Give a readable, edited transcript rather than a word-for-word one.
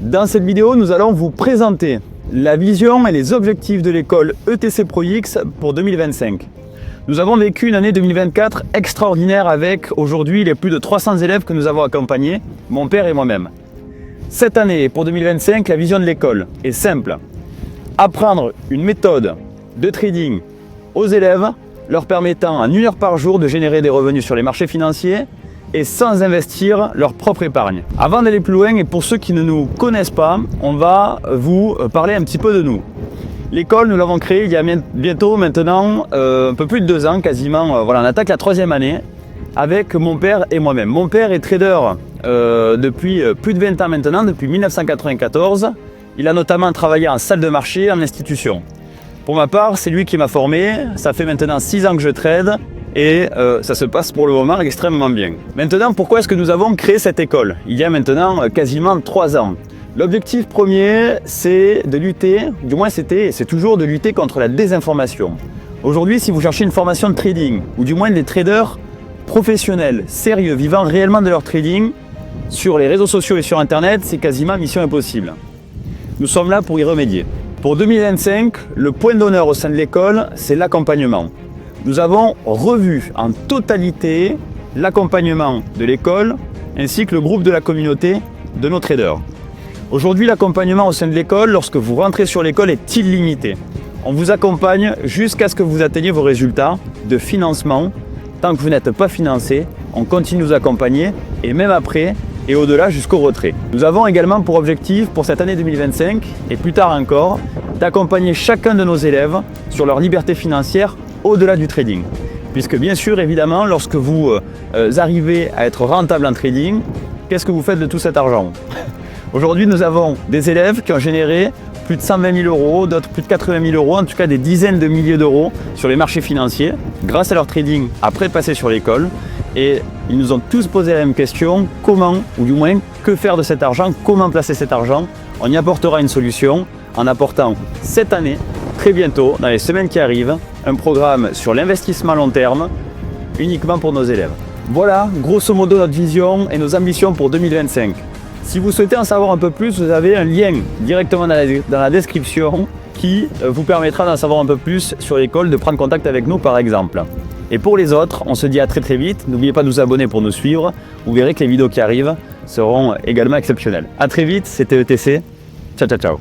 Dans cette vidéo, nous allons vous présenter la vision et les objectifs de l'école ETC Pro X pour 2025. Nous avons vécu une année 2024 extraordinaire avec aujourd'hui les plus de 300 élèves que nous avons accompagnés, mon père et moi-même. Cette année, pour 2025, la vision de l'école est simple. Apprendre une méthode de trading aux élèves, leur permettant en 1 heure par jour de générer des revenus sur les marchés financiers et sans investir leur propre épargne. Avant d'aller plus loin, et pour ceux qui ne nous connaissent pas, on va vous parler un petit peu de nous. L'école, nous l'avons créée il y a bientôt maintenant un peu plus de 2 ans, quasiment. Voilà, on attaque la 3e année avec mon père et moi-même. Mon père est trader depuis plus de 20 ans maintenant, depuis 1994. Il a notamment travaillé en salle de marché, en institution. Pour ma part, c'est lui qui m'a formé. Ça fait maintenant 6 ans que je trade et ça se passe pour le moment extrêmement bien. Maintenant, pourquoi est-ce que nous avons créé cette école? Il y a maintenant quasiment 3 ans. L'objectif premier, c'est de lutter, du moins c'était et c'est toujours de lutter contre la désinformation. Aujourd'hui, si vous cherchez une formation de trading, ou du moins des traders professionnels, sérieux, vivant réellement de leur trading, sur les réseaux sociaux et sur Internet, c'est quasiment mission impossible. Nous sommes là pour y remédier. Pour 2025, le point d'honneur au sein de l'école, c'est l'accompagnement. Nous avons revu en totalité l'accompagnement de l'école, ainsi que le groupe de la communauté de nos traders. Aujourd'hui, l'accompagnement au sein de l'école, lorsque vous rentrez sur l'école, est illimité. On vous accompagne jusqu'à ce que vous atteigniez vos résultats de financement. Tant que vous n'êtes pas financé, on continue de vous accompagner et même après et au-delà jusqu'au retrait. Nous avons également pour objectif pour cette année 2025 et plus tard encore d'accompagner chacun de nos élèves sur leur liberté financière au-delà du trading. Puisque bien sûr, évidemment, lorsque vous arrivez à être rentable en trading, qu'est-ce que vous faites de tout cet argent? Aujourd'hui, nous avons des élèves qui ont généré plus de 120 000 euros, d'autres plus de 80 000 euros, en tout cas des dizaines de milliers d'euros sur les marchés financiers grâce à leur trading après passer sur l'école. Et ils nous ont tous posé la même question, comment, ou du moins, que faire de cet argent, comment placer cet argent? On y apportera une solution en apportant cette année, très bientôt, dans les semaines qui arrivent, un programme sur l'investissement long terme uniquement pour nos élèves. Voilà, grosso modo, notre vision et nos ambitions pour 2025. Si vous souhaitez en savoir un peu plus, vous avez un lien directement dans la description qui vous permettra d'en savoir un peu plus sur l'école, de prendre contact avec nous par exemple. Et pour les autres, on se dit à très très vite. N'oubliez pas de vous abonner pour nous suivre. Vous verrez que les vidéos qui arrivent seront également exceptionnelles. A très vite, c'était ETC. Ciao ciao ciao.